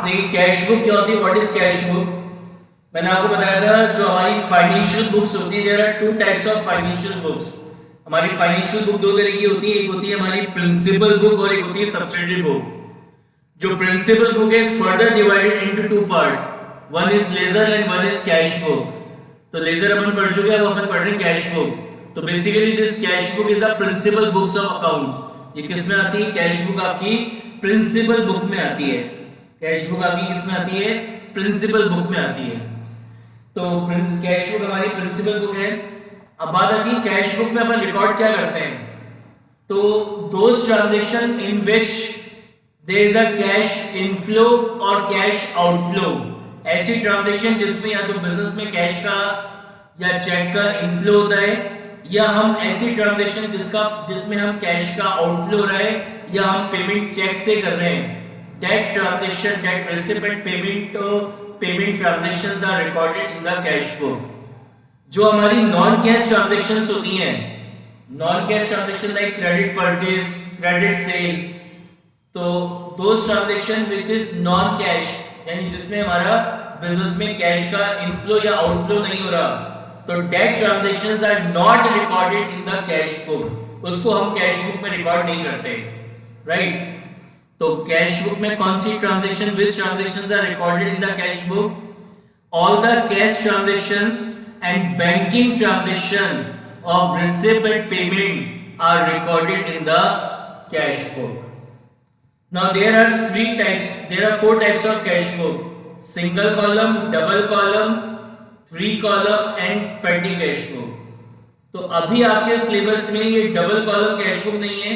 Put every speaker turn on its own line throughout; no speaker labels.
देखिए cash book क्या होती है, व्हाट इज कैश बुक। मैंने आपको बताया था जो हमारी फाइनेंशियल बुक्स होती है, there are two types of financial books. हमारी फाइनेंशियल बुक दो तरह की होती है, एक होती है हमारी प्रिंसिपल बुक और एक होती है सब्सिडरी बुक। जो principal book is further divided into two part, one is ledger and one is cash book. तो लेजर अपन पढ़ चुके हैं, अब अपन पढ़ रहे हैं कैश बुक। तो basically this cash book is a principal books of accounts. ये किस में आती है, कैश बुक आपकी प्रिंसिपल बुक में आती है। कैश बुक आपकी किस में आती है, प्रिंसिपल बुक में आती है। तो कैश बुक हमारी प्रिंसिपल बुक है। अब बात आती है कैश बुक में अपन रिकॉर्ड क्या करते हैं। तो those transaction in which there is a cash inflow और कैश आउटफ्लो, ऐसी ट्रांजेक्शन जिसमें या तो बिजनेस में कैश का या चेक का इनफ्लो होता है, या हम ऐसी ट्रांजेक्शन जिसमें हम कैश का आउटफ्लो हो रहा है या हम पेमेंट चेक से कर रहे हैं, that transaction, that recipient payment transactions are recorded in the cash book. जो हमारी नॉन कैश ट्रांजेक्शंस होती हैं, non cash transaction like credit purchase, credit sale, तो those transaction which is non cash, यानी जिसमें हमारा बिजनेस में कैश का इनफ्लो या आउटफ्लो नहीं हो रहा, तो that transactions are not recorded in the cash book, उसको हम कैश बुक में रिकॉर्ड नहीं करते, राइट। तो कैश बुक में कौन सी transaction, which transactions are recorded in the cash book, all the cash transactions and banking transaction of receipt and payment are recorded in the cash book. Now there are four types of cash book: single column, double column, three column and petty cash book. तो अभी आपके syllabus में ये double column cash book नहीं है,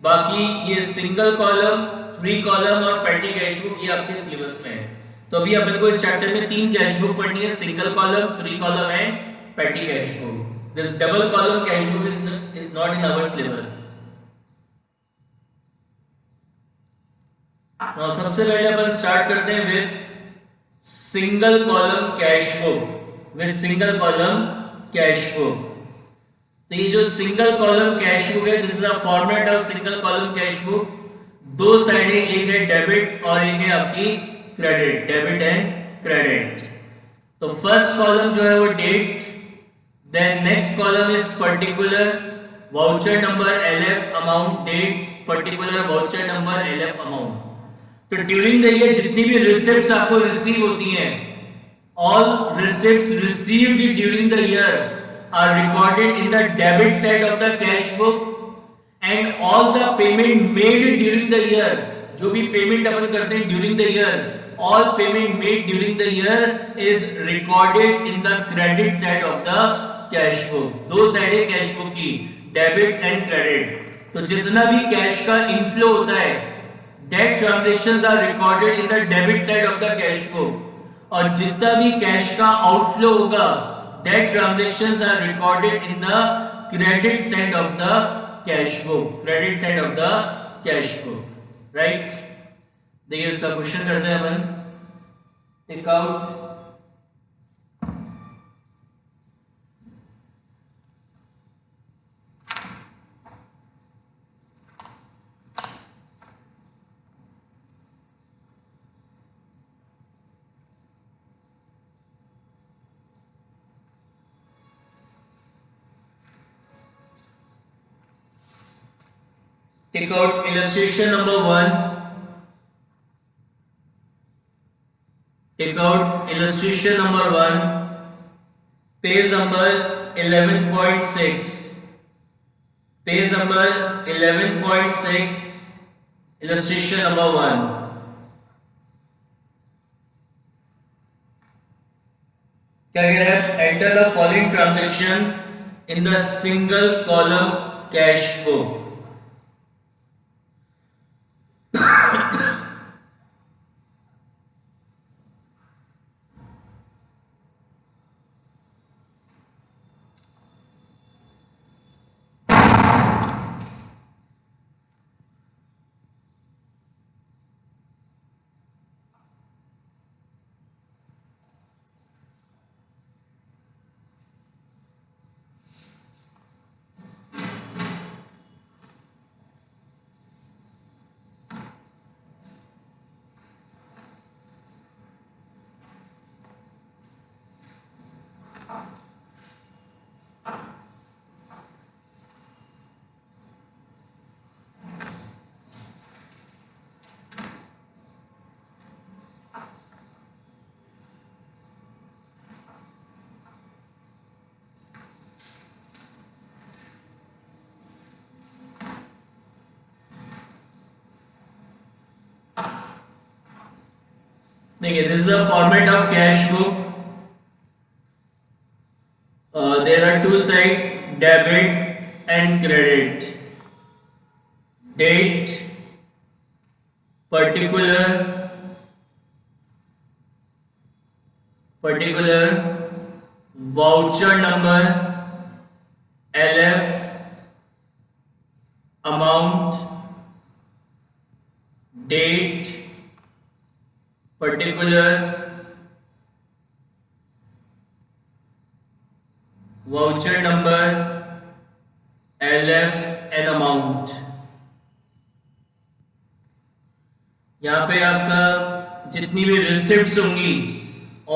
बाकी ये single column, three column और पेटी कैश बुक ये आपके सिलेबस में है। तो अभी अपन को इस चैप्टर में तीन कैश बुक पढ़नी है, single column, three column and petty cash book. This double column cash book is not in our syllabus. Now सबसे पहले अपन स्टार्ट करते हैं with single column cash book, with single column cash book. तो ये जो सिंगल कॉलम कैश बुक है, this is a format of single column cash book. दो साइडें, एक है डेबिट और एक है आपकी क्रेडिट, डेबिट एंड क्रेडिट। तो फर्स्ट कॉलम जो है वो date, then next column is particular voucher number LF amount date, particular voucher number LF amount. तो ड्यूरिंग द ईयर जितनी भी रिसिप्ट्स आपको रिसीव होती हैं, all receipts received during the year are recorded in the debit side of the cash book, and all the payment made during the year, जो भी payment अपन करते हैं during the year, all payment made during the year is recorded in the credit side of the cash book। दो side है cash book की, debit and credit. तो जितना भी कैश का इनफ्लो होता है, that transactions are recorded in the debit side of the cash book, और जितना भी कैश का आउटफ्लो होगा, that transactions are recorded in the credit side of the cash book, credit side of the cash book, right. देखिए इसका question करते हैं अपन। Take out Take out illustration number 1. Take out illustration number 1. Page number 11.6. Page number 11.6. Illustration number 1. क्या कह रहा है? Enter the following transaction in the single column cash book. देखिए, this is the format of cash book. There are two sides, debit and credit. Date, particular voucher number, LF, amount, date, particular voucher number, LF and amount. यहाँ पे आपका जितनी भी receipts होंगी,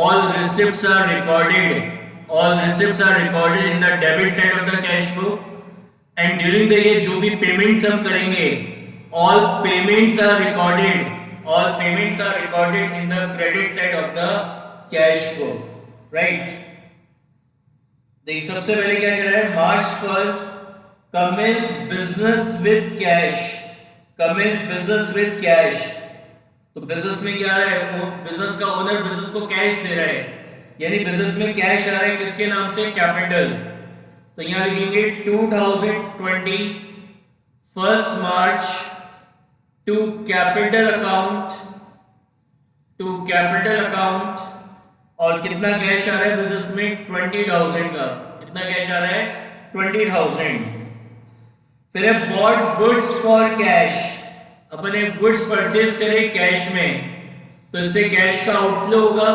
all receipts are recorded in the debit side of the cash book, and during the year जो भी payments हम करेंगे, all payments are recorded in the credit side of the cash book, right? देखिए, सबसे पहले क्या कर रहा है, March 1st commence business with cash. तो बिजनेस में क्या आ रहा है, वो बिजनेस का ओनर बिजनेस को कैश दे रहा है, यानी बिजनेस में कैश आ रहा है किसके नाम से, कैपिटल. तो यहां लिखेंगे 2020 1st March to capital account, और कितना कैश आ रहा है बिजनेस में, 20,000 का. कितना कैश आ रहा है, 20,000. फिर है बॉट गुड्स फॉर कैश. अपन एक गुड्स परचेज करें कैश में, तो इससे कैश का आउटफ्लो होगा.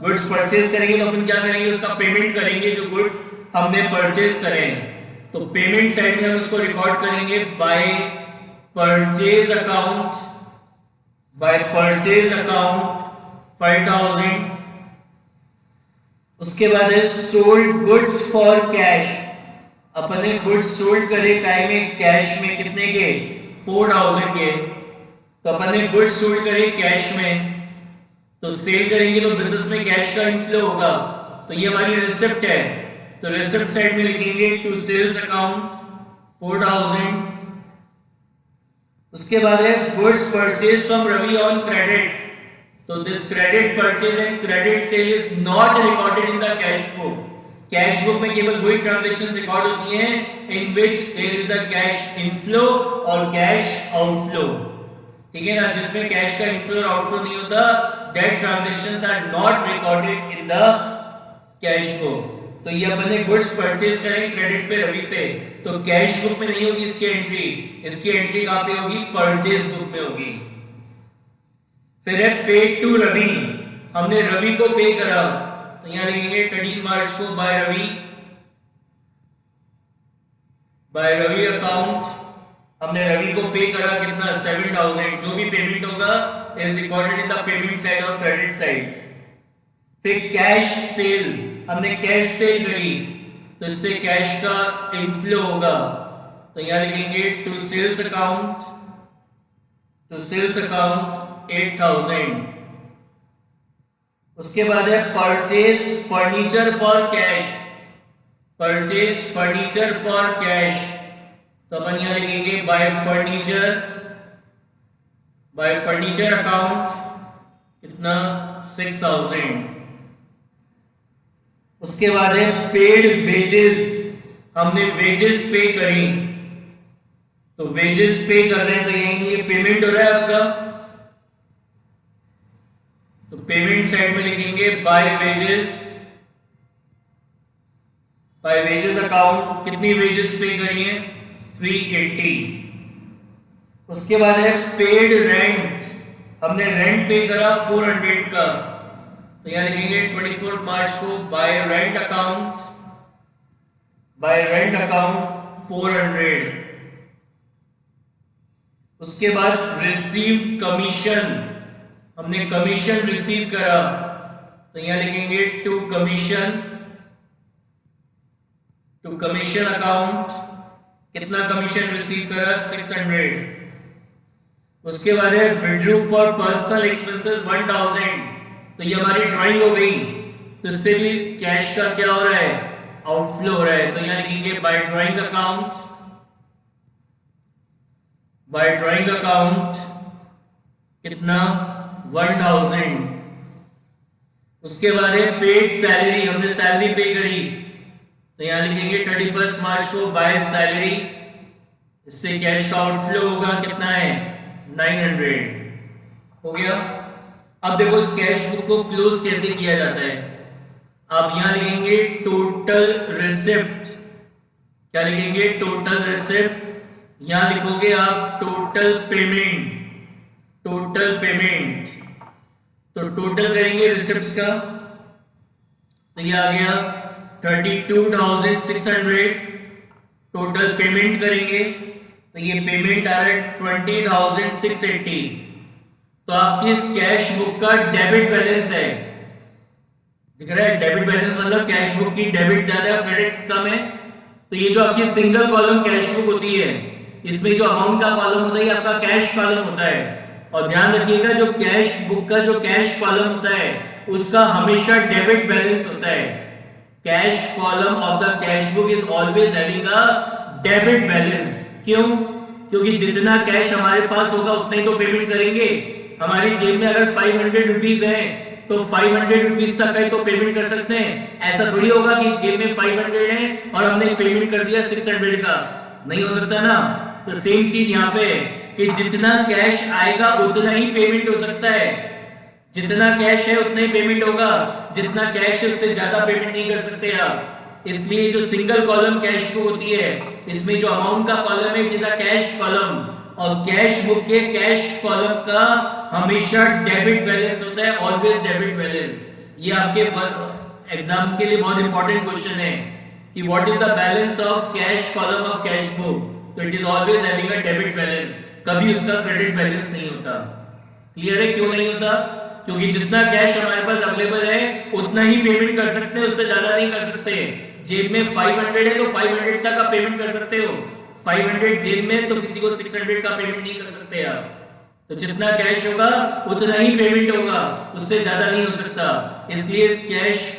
गुड्स परचेज करेंगे तो अपन क्या करेंगे, उसका पेमेंट करेंगे जो गुड्स हमने परचेज करे हैं. तो पेमेंट साइड में हम उसको रिकॉर्ड करेंगे बाय परचेज अकाउंट 5,000. उसके बाद है सोल्ड गुड्स फॉर कैश. अपन ने गुड्स सोल्ड करे काय में, कैश में, कितने के, 4,000 के. तो अपन ने गुड्स सोल्ड करे कैश में, तो सेल करेंगे तो बिजनेस में कैश का इनफ्लो होगा. तो ये हमारी रिसिप्ट है. तो रिसिप्ट साइड में लिखेंगे टू सेल्स अकाउंट 4,000. उसके बाद है goods purchase from Ravi on credit. तो this credit purchase and credit sale is not recorded in the cash book. Cash book में केवल वही ट्रांजैक्शंस रिकॉर्ड होती हैं in which there is a cash inflow और कैश आउटफ्लो. ठीक है ना, जिसमें कैश का इनफ्लो और आउटफ्लो नहीं होता, that transactions are not recorded in the cash book. तो ये अपन ने गुड्स परचेज करें क्रेडिट पे रवि से, तो कैश बुक में नहीं होगी इसकी एंट्री. इसकी एंट्री कहां पे होगी, परचेज बुक में होगी. फिर है पेड टू रवि. हमने रवि को पे करा, तो यहां लिखेंगे 13 मार्च को बाय रवि अकाउंट. हमने रवि को पे करा कितना, 7,000. जो भी पेमेंट होगा is recorded in the payment side और क्रेडिट साइड. फिर कैश सेल, हमने कैश सेल करी, तो इससे कैश का इनफ्लो होगा. तो यहां लिखेंगे टू सेल्स अकाउंट 8,000. उसके बाद है परचेज फर्नीचर फॉर कैश. तो अपन यहां लिखेंगे बाय फर्नीचर अकाउंट कितना, 6,000. उसके बाद है पेड वेजेस. हमने वेजेस पे करी, तो वेजेस पे कर रहे हैं, तो ये पेमेंट हो रहा है आपका. तो पेमेंट साइड में लिखेंगे बाय वेजेस अकाउंट. कितनी वेजेस पे करी है, 380. उसके बाद है पेड रेंट. हमने रेंट पे करा 400 का, तो यहां लिखेंगे 24 मार्च को बाय रेंट अकाउंट 400. उसके बाद रिसीव्ड कमीशन. हमने कमीशन रिसीव करा, तो यहां लिखेंगे टू कमीशन अकाउंट. कितना कमीशन रिसीव करा, 600. उसके बाद है विड्रू फॉर पर्सनल एक्सपेंसेस 1,000. तो ये हमारी ड्राइंग हो गई, तो इससे भी कैश का क्या हो रहा है, आउटफ्लो हो रहा है. तो यहां लिखेंगे बाय ड्राइंग अकाउंट कितना, 1,000. उसके बाद है पेड सैलरी, हमने सैलरी पे करी, तो यहां लिखेंगे 31 मार्च को बाय सैलरी, इससे कैश का आउटफ्लो होगा, कितना है 900, हो गया। अब देखो इस कैश बुक को क्लोज कैसे किया जाता है। आप यहां लिखेंगे टोटल रिसिप्ट, क्या लिखेंगे टोटल रिसिप्ट, यहां लिखोगे आप टोटल पेमेंट, टोटल पेमेंट, तो टोटल करेंगे रिसिप्ट्स का, तो ये आ गया 32,600, टोटल पेमेंट करेंगे तो ये पेमेंट आ रहा है 20,680, तो आपकी इस कैश बुक का डेबिट बैलेंस है, दिख रहा है डेबिट बैलेंस, मतलब कैश बुक की डेबिट ज्यादा है क्रेडिट कम है। तो ये जो आपकी सिंगल कॉलम कैश बुक होती है, इसमें जो अमाउंट का कॉलम होता है ये आपका कैश कॉलम होता है, और ध्यान रखिएगा जो कैश बुक का जो कैश कॉलम होता है उसका हमेशा डेबिट बैलेंस होता है। Cash column of the cash book is always having a debit balance. क्यों? क्योंकि जितना कैश हमारे पास होगा उतना ही तो पेमेंट करेंगे। हमारी जेब में अगर 500 रुपीज है तो 500 रुपीज तक है तो पेमेंट कर सकते हैं। ऐसा थोड़ी होगा कि जेब में 500 है और हमने पेमेंट कर दिया 600 का, नहीं हो सकता ना। तो सेम चीज यहाँ पे कि जितना कैश आएगा उतना ही पेमेंट हो सकता है, जितना कैश है उतना ही पेमेंट होगा, जितना कैश है उससे ज्यादा पेमेंट नहीं कर सकते आप। इसलिए जो सिंगल कॉलम कैश बुक होती है इसमें जो अमाउंट का कॉलम है it is a cash column, और कैश बुक के कैश कॉलम का हमेशा डेबिट बैलेंस होता है, ऑलवेज डेबिट बैलेंस। ये आपके एग्जाम के लिए बहुत इंपॉर्टेंट क्वेश्चन है कि what is the balance of cash column of cash book, तो it is always having a debit balance, कभी उसका क्रेडिट बैलेंस नहीं होता। क्लियर है क्यों नहीं होता? क्योंकि जितना कैश हमारे पास अवेलेबल है उतना ही पेमेंट कर सकते हैं, उससे ज्यादा नहीं कर सकते। जेब में 500 है तो 500 तक आप पेमेंट कर सकते हो, 500 जेब में तो किसी को 600 का पेमेंट नहीं कर सकते आप। तो जितना कैश होगा उतना ही पेमेंट होगा, उससे ज्यादा नहीं हो सकता। इसलिए इस कैश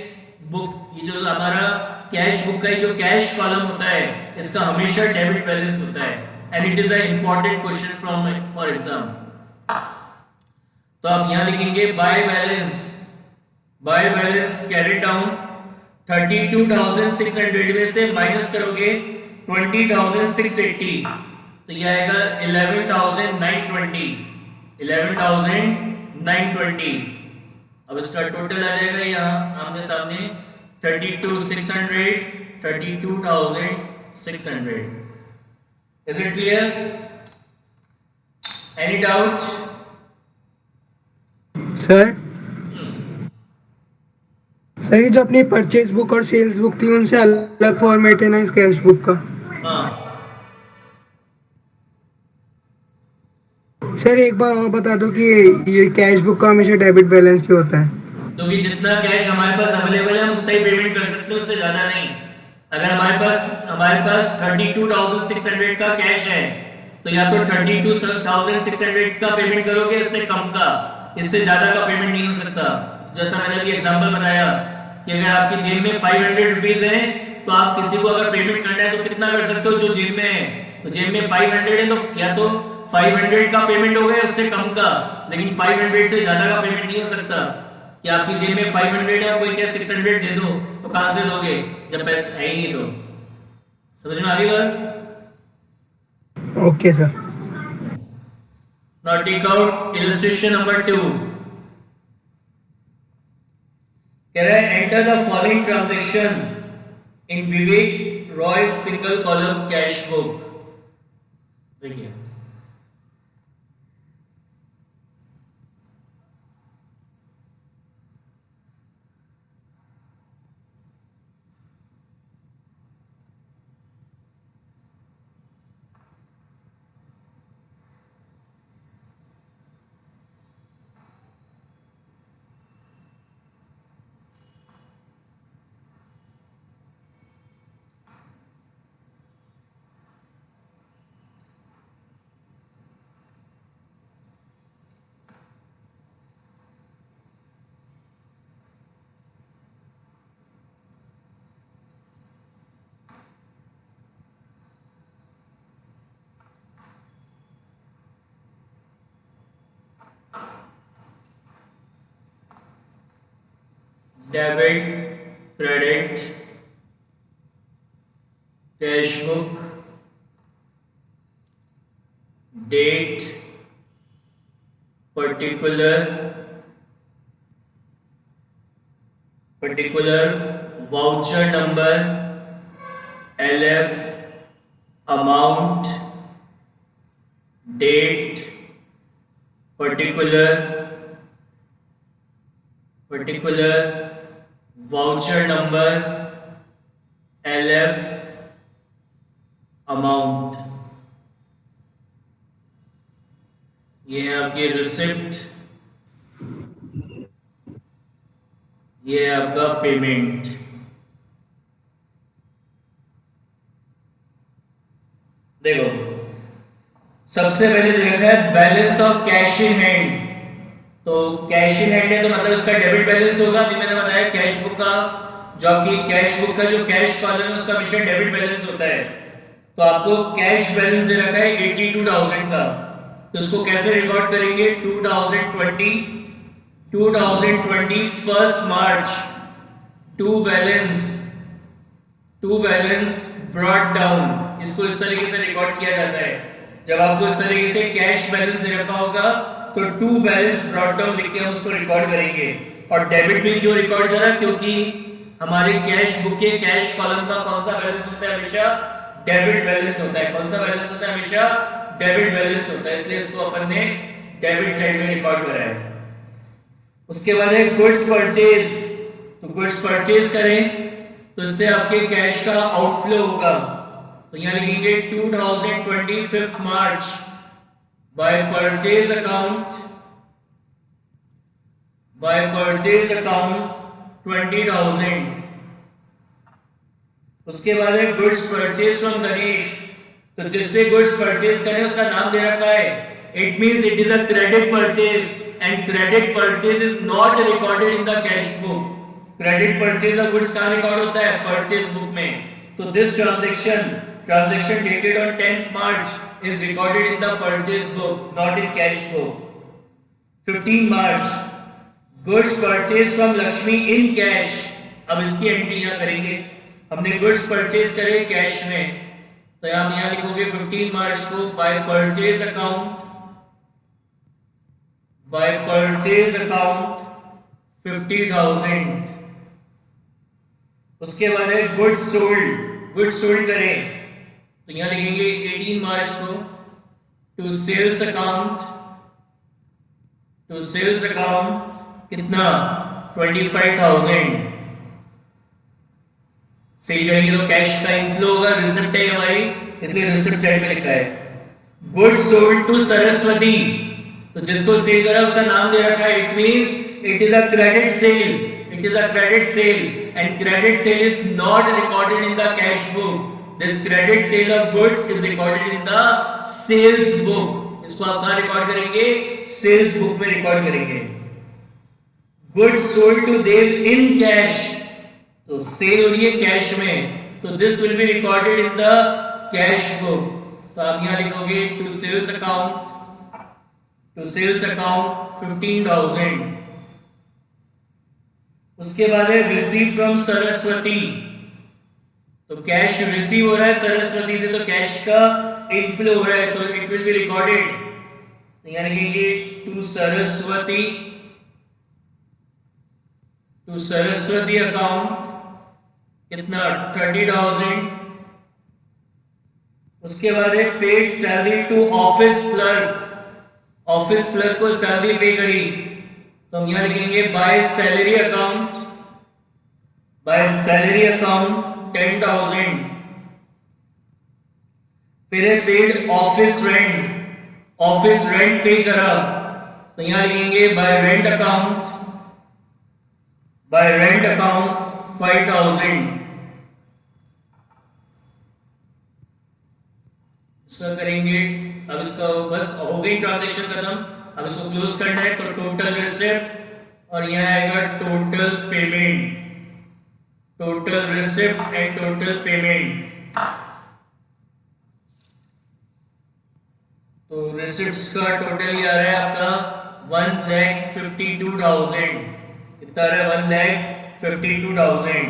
बुक, ये जो हमारा कैश बुक का जो कैश कॉलम होता है इसका हमेशा डेबिट बैलेंस होता है, and it is a important question from for exam. तो आप यहां लिखेंगे by balance, bye balance carry down 32,600 में से माइनस करोगे 20,680, तो ये आएगा 11,920, 11,920। अब इसका टोटल आ जाएगा यहाँ आमने सामने 32,600, 32,600। Is it clear? Any doubt?
Sir sir ये जो अपनी परचेज बुक और सेल्स बुक थी उनसे अलग फॉर्मेट है ना इस कैश बुक का?
हाँ
सर एक बार और बता दो कि ये कैश बुक का हमेशा डेबिट बैलेंस क्यों होता है?
क्योंकि जितना कैश हमारे पास अवेलेबल है हम उतना ही पेमेंट कर सकते हैं, उससे ज्यादा नहीं। अगर हमारे पास 32,600 का कैश है तो या तो 32,600 का पेमेंट करोगे, इससे कम का, इससे ज्यादा का पेमेंट नहीं हो सकता। जैसा मैंने अभी एग्जांपल बताया कि अगर आपकी जेब में 500 रुपीज है तो आप किसी को अगर पेमेंट करना है तो कितना कर सकते हो जो जेब में है, तो जेब में 500 है तो या तो 500 का पेमेंट हो गया उससे कम का, लेकिन 500 से ज्यादा का पेमेंट नहीं हो सकता। कि आपकी जेब में 500 है और कोई क्या 600 दे दो, तो कहां से दोगे जब पैसे है ही नहीं? तो समझ में आ गई बात?
Okay sir.
Now take out illustration number 2। कह रहा है enter the following transaction in Vivek Roy single column cash book. देखिए debit, credit, cash book, date, particular voucher number, LF, amount, date, particular voucher number, LF, amount. ये है आपकी receipt, ये है आपका पेमेंट। देखो, सबसे पहले दे रखा है balance of cash in hand. तो कैश इन हैंड है तो मतलब इसका डेबिट बैलेंस होगा। अभी मैंने बताया कैश बुक का, जो आपकी कैश बुक का जो कैश कॉलम है उसका हमेशा डेबिट बैलेंस होता है। तो आपको कैश बैलेंस दे रखा है 82,000 का। तो इसको कैसे रिकॉर्ड करेंगे? 2020 first March two balance brought down. इसको इस तरीके से रिकॉर्ड किया जाता है। जब आपको इस तरीके से कैश बैलेंस दे रखा होगा तो टू बैलेंस ब्रॉट डाउन लिख के हम उसको रिकॉर्ड करेंगे। और डेबिट बिल क्यों रिकॉर्ड करा? क्योंकि हमारे कैश बुक के कैश कॉलम का कौन सा बैलेंस होता है? हमेशा डेबिट बैलेंस होता है। कौन सा बैलेंस होता है? हमेशा डेबिट बैलेंस होता है, इसलिए इसको अपन ने डेबिट साइड में रिकॉर्ड करा है। उसके बाद है गुड्स परचेज। तो गुड्स परचेज करें तो इससे आपके कैश का आउटफ्लो होगा। तो यहां लिखेंगे 2025 मार्च बाय परचेज अकाउंट 20,000। उसके बाद है गुड्स परचेज फ्रॉम गणेश। तो जिससे गुड्स परचेज करें उसका नाम दे रखा है। It means it is a credit purchase and credit purchase is not recorded in the cash book. Credit purchase of goods कहां रिकॉर्ड होता है? परचेज बुक में। तो this transaction dated on 10th March is recorded in the purchase book, not in cash book. 15 March goods purchase from Lakshmi in cash. अब इसकी entry यहां करेंगे। हमने गुड्स परचेज करे कैश में, तो यहां लिखोगे 15 मार्च को बाय परचेज अकाउंट 50,000। उसके बाद है गुड्स सोल्ड करें तो यहां लिखेंगे 18 मार्च को टू सेल्स अकाउंट कितना? 25,000। सेल करेंगे तो कैश का इनफ्लो होगा। रिसिप्ट है हमारी, इसलिए रिसिप्ट साइड में लिखा है। Goods sold to Saraswati. तो जिसको सेल करा उसका नाम दे रखा है। It means it is a credit sale and credit sale is not recorded in the cash book. This credit sale of goods is recorded in the sales book. इसको आप कहां रिकॉर्ड करेंगे? सेल्स बुक में record करेंगे। Goods sold to Dev in cash, तो cell हो रही है कैश में, तो this will be recorded in the cash book. तो आप यहां लिखोगे टू सेल्स अकाउंट 15,000। उसके बाद है रिसीव फ्रॉम सरस्वती। तो कैश रिसीव हो रहा है सरस्वती से, तो कैश का इनफ्लो हो रहा है, तो इट विल बी रिकॉर्डेड। तो यहां लिखेंगे टू सरस्वती अकाउंट कितना? 30,000। उसके बाद है paid salary to office clerk को सैलरी पे करी, तो हम यहां लिखेंगे बाय सैलरी अकाउंट 10,000। फिर है पेड ऑफिस रेंट पे करा, तो यहां लिखेंगे बाय रेंट अकाउंट 5,000। इसका करेंगे। अब इसका बस हो गई ट्रांजैक्शन खत्म। अब इसको क्लोज करना है, तो टोटल रिसिप्ट और यहां आएगा total receipt and total payment. तो रिसिप्ट्स का टोटल ये आ रहा है आपका 1,52,000। कितना आ रहा है? 52,000।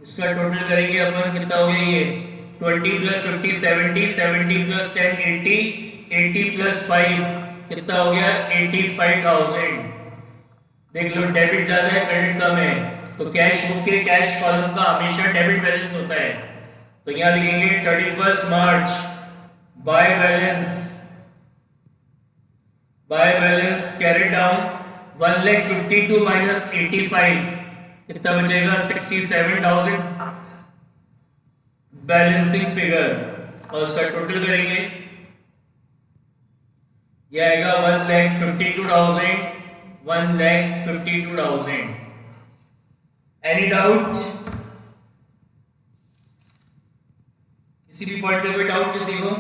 इसका टोटल करेंगे अपन, कितना हो गया ये 20 प्लस 50 70, 70 प्लस 10 80, 80 प्लस 5 कितना हो गया 85,000। देख लो डेबिट ज्यादा है क्रेडिट कम है, तो कैश बुक के कैश कॉलम का हमेशा डेबिट बैलेंस होता है। तो यहाँ लिखेंगे 31 March by balance carry down 1,52,000 minus 85 कितना बचेगा 67,000 बैलेंसिंग फिगर, और उसका टोटल करेंगे यह आएगा 1,52,000 1,52,000। Any doubt? किसी भी पॉइंट पे कोई डाउट किसी को?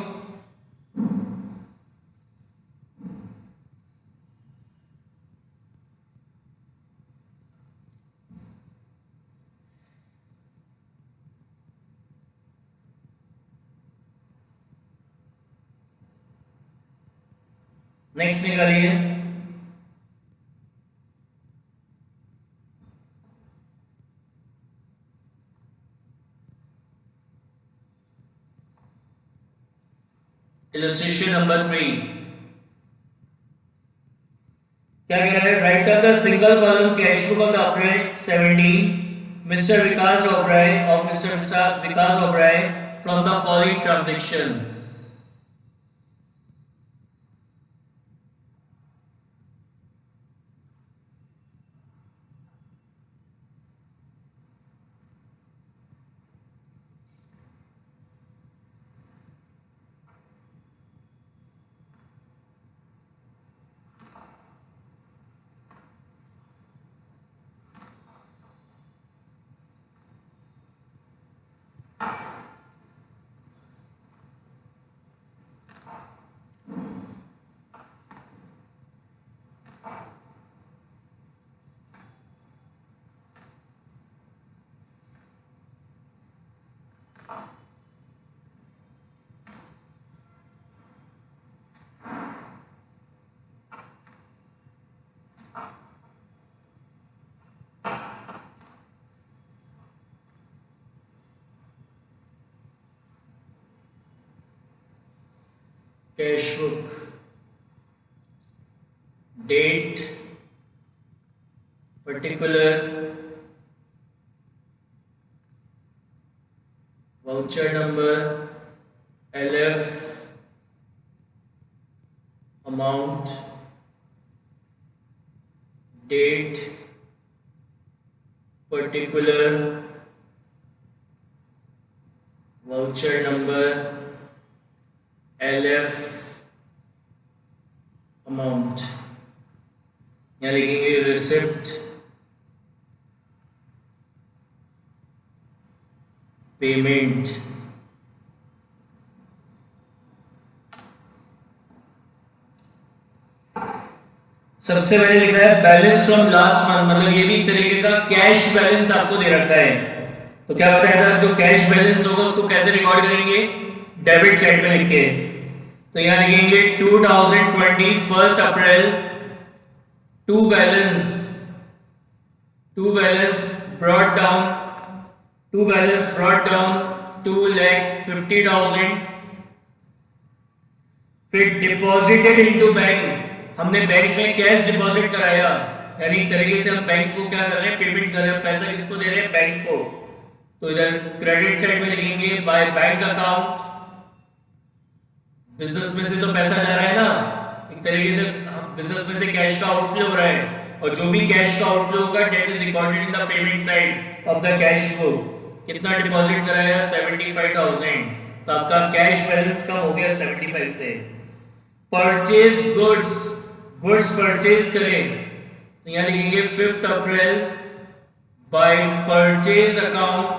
नेक्स्ट निकालिए। इलस्ट्रेशन नंबर 3 क्या कह रहा है? Write on the single column cash book of the April 17 Mr Vikas Oberoi of Mr Vikas Oberoi from the following transaction. Cash book date particular voucher number LF amount date particular voucher number LF amount. यहाँ लिखेंगे receipt payment. सबसे पहले लिखा है balance from last month, मतलब ये भी एक तरीके का कैश बैलेंस आपको दे रखा है। तो क्या बताया था, जो कैश बैलेंस होगा उसको कैसे रिकॉर्ड करेंगे? डेबिट साइड में लिख के। तो यहां लिखेंगे 2020 1 अप्रैल टू बैलेंस ब्रॉट डाउन 2,50,000 फिर डिपॉजिटेड इनटू बैंक, हमने बैंक में कैश डिपॉजिट कराया, यानी एक तरीके से हम बैंक को क्या कर रहे हैं, पेमेंट कर रहे हैं। पैसा किसको दे रहे हैं? बैंक को। तो इधर क्रेडिट साइड में लिखेंगे बाय बैंक अकाउंट, बिजनेस में से तो पैसा जा रहा है ना, एक तरीके से बिजनेस में से कैश का आउटफ्लो हो रहा है, और जो भी कैश का आउटफ्लो होगा that is recorded in the payment side of the cash book. कितना डिपॉजिट कराया? 75,000। तो आपका कैश बैलेंस कम हो गया 75 से। परचेज गुड्स परचेज करें, तो यहां लिखेंगे 5 अप्रैल बाय परचेज अकाउंट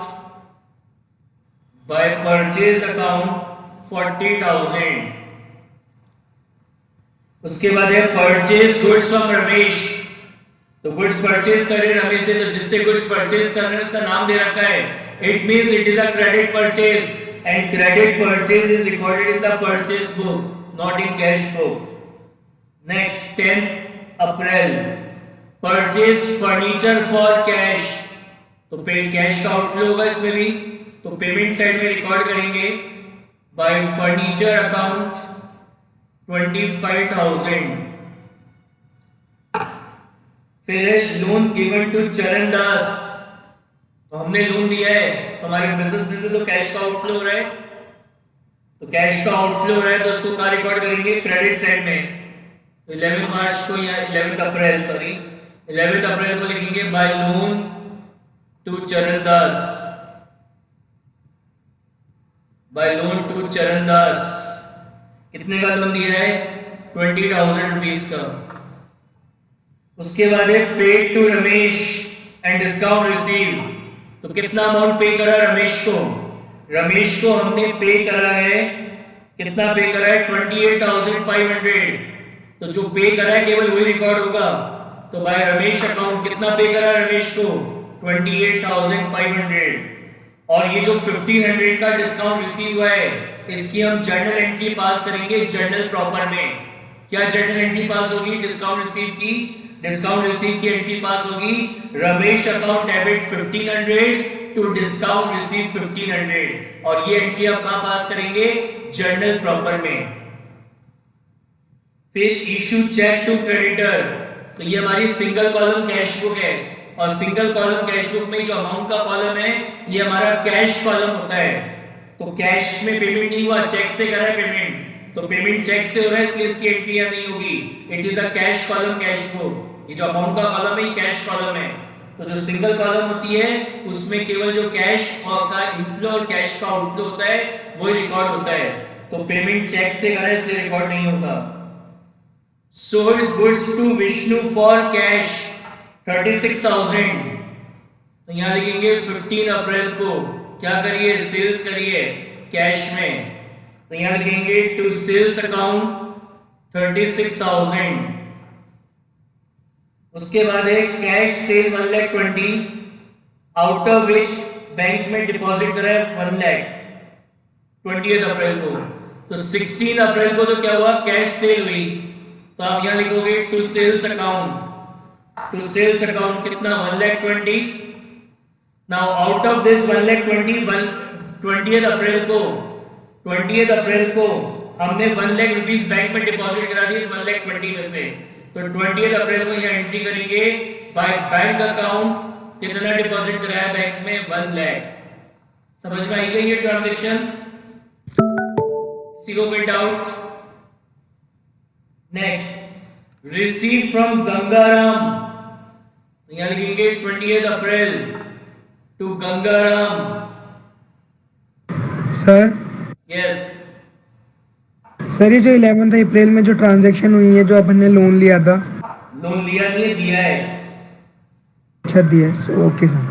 40,000। उसके बाद है परचेज गुड्स फ्रॉम रमेश, तो गुड्स परचेज कर रहे रमेश से, तो जिससे गुड्स परचेज कर रहे हैं उसका नाम दे रखा है, it means it is a credit purchase and credit purchase is recorded in the purchase book not in cash book. Next 10 April purchase furniture for cash, तो पे कैश का आउटफ्लो होगा इसमें भी, तो पेमेंट साइड में रिकॉर्ड करेंगे bye furniture account 25,000। फिर लोन गिवन टू चरण दास, तो हमने लोन दिया है तो हमारे बिजनेस में से तो कैश का आउटफ्लो हो रहा है, तो कैश का आउटफ्लो हो रहा है तो उसको कहाँ रिकॉर्ड करेंगे, क्रेडिट साइड में। तो 11 मार्च को या 11 अप्रैल सॉरी 11 अप्रैल को लिखेंगे बाय लोन टू चरण दास, बाय लोन टू चरण दास। कितने का लोन दिया है, 20,000 रुपीज का। उसके बाद है paid to Ramesh and discount receive, तो कितना अमाउंट पे करा रमेश को, रमेश को हमने पे करा है, कितना पे करा है 28,500, तो जो पे करा है केवल वही रिकॉर्ड होगा। तो बाय रमेश अकाउंट कितना पे करा है रमेश को 28,500, और ये जो 1,500 का डिस्काउंट रिसीव हुआ है इसकी हम जर्नल एंट्री पास करेंगे जर्नल प्रॉपर में। क्या जर्नल एंट्री पास होगी डिस्काउंट रिसीव की, डिस्काउंट रिसीव की एंट्री पास होगी Ramesh account debit 1,500 to discount receive 1,500, और ये एंट्री आप कहां पास करेंगे, जर्नल प्रॉपर में। फिर इशू चेक टू क्रेडिटर, तो ये हमारी सिंगल कॉलम कैश बुक है, और सिंगल कॉलम कैश बुक में जो अमाउंट का कॉलम है ये हमारा कैश कॉलम होता है। तो कैश में पेमेंट नहीं हुआ, चेक से करा है पेमेंट, तो पेमेंट चेक से हो रहा है इसलिए इसकी एंट्री यहां नहीं होगी। It is a cash column cash book, ये जो अमाउंट का कॉलम है ये कैश कॉलम है। तो जो सिंगल कॉलम होती है उसमें केवल जो कैश और का इनफ्लो और कैश का आउटफ्लो होता है वही रिकॉर्ड होता है, तो पेमेंट चेक से करा है इसलिए रिकॉर्ड नहीं होगा। Sold goods to Vishnu for cash 36,000, तो यहां लिखेंगे 15 अप्रैल को क्या करिए, सेल्स करिए कैश में, तो यहां लिखेंगे टू सेल्स अकाउंट 36,000। उसके बाद है cash cell 1,20,000, out of which bank में डिपॉजिट करा है 1,00,000 20 अप्रैल को। तो 16 अप्रैल को तो क्या हुआ, कैश सेल हुई, तो आप यहां लिखोगे to sales account, to sales account कितना 1,20,000। Now out of this 1,20,000 20 April को, 20 अप्रैल को हमने 1,00,000 रुपीस बैंक में डिपॉजिट करा दी इस 1,20,000 में से, तो 20 अप्रैल को यहाँ एंट्री करेंगे बाय बैंक अकाउंट कितना डिपॉजिट कराया बैंक में 1,00,000। समझ में आई गई ये ट्रांजैक्शन, किसी को कोई doubt? Next receive from Gangaram, तो यहां लिखेंगे 20 April to Gangaram.
Sir
yes
sir ये जो 11 अप्रैल में जो ट्रांजैक्शन हुई है जो अपन ने लोन लिया था,
लोन लिया नहीं दिया है,
अच्छा दिया है, ओके सर।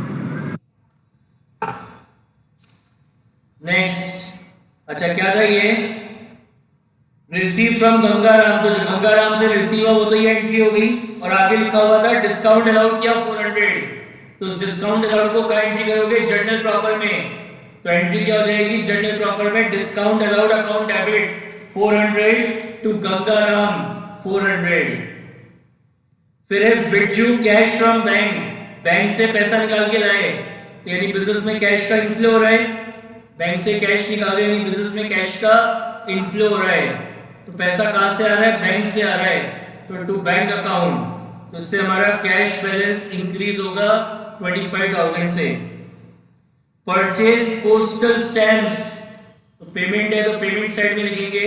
नेक्स्ट अच्छा क्या था ये, रिसीव फ्रॉम गंगाराम, तो जो गंगाराम से रिसीव हुआ वो तो ये एंट्री हो गई, और आगे लिखा हुआ था डिस्काउंट अलाउड किया 400, तो उस डिस्काउंट अलाउड को क्या एंट्री करोगे जर्नल प्रॉपर में, तो एंट्री क्या हो जाएगी जर्नल प्रॉपर में discount allowed account debit 400 to Gangaram 400। फिर है withdrew cash from bank, bank से पैसा निकाल के लाए, तो यानी बिजनेस में कैश का इनफ्लो हो रहा है, बैंक से कैश निकाल रहे यानी बिजनेस में कैश का इनफ्लो हो रहा है, तो पैसा कहां से आ रहा है, बैंक से आ रहा है, तो टू बैंक अकाउंट, तो इससे हमारा कैश बैलेंस इंक्रीज होगा 25,000 से। परचेज पोस्टल स्टैम्प्स, तो पेमेंट है तो पेमेंट साइड में लिखेंगे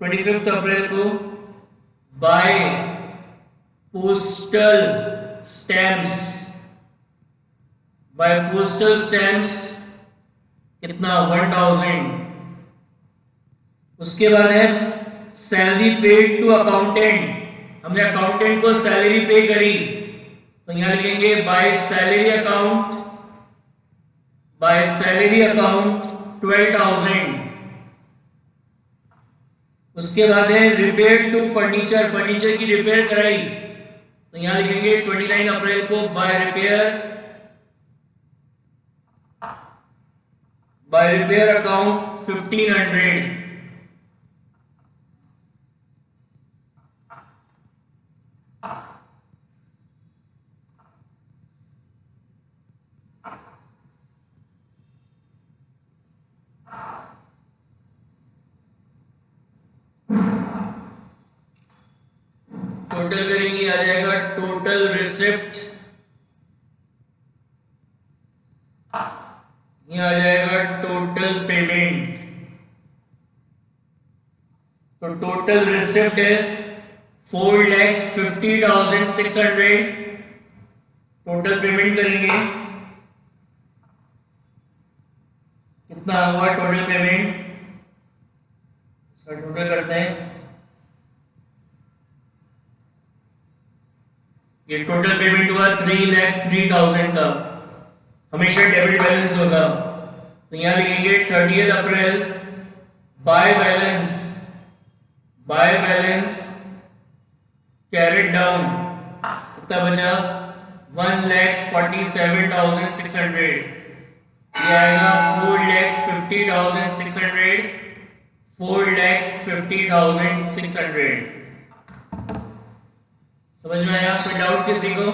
25 अप्रैल को by postal stamps, by postal stamps कितना 1,000। उसके बाद है सैलरी पेड टू अकाउंटेंट, हमने अकाउंटेंट को सैलरी पे करी, तो यहां लिखेंगे by salary account, by salary account 12,000। उसके बाद है रिपेयर टू फर्नीचर, फर्नीचर की रिपेयर कराई, तो यहां लिखेंगे 29 अप्रैल को बाय रिपेयर अकाउंट 1,500। टोटल करेंगे आ जाएगा टोटल रिसिप्ट, ये आ जाएगा टोटल पेमेंट। तो total receipt is 4,50,600। Total payment करेंगे, कितना हुआ टोटल पेमेंट, इसका टोटल करते हैं। ये टोटल पेमेंट हुआ 3,03,000 का, हमेशा डेबिट बैलेंस होगा। तो यहां लिखेंगे 30 अप्रैल बाय बैलेंस कैरेट डाउन, कितना बचा 1,47,600। ये आएगा 4,50,600, 4,50,600। समझ में आया? कोई डाउट किसी को?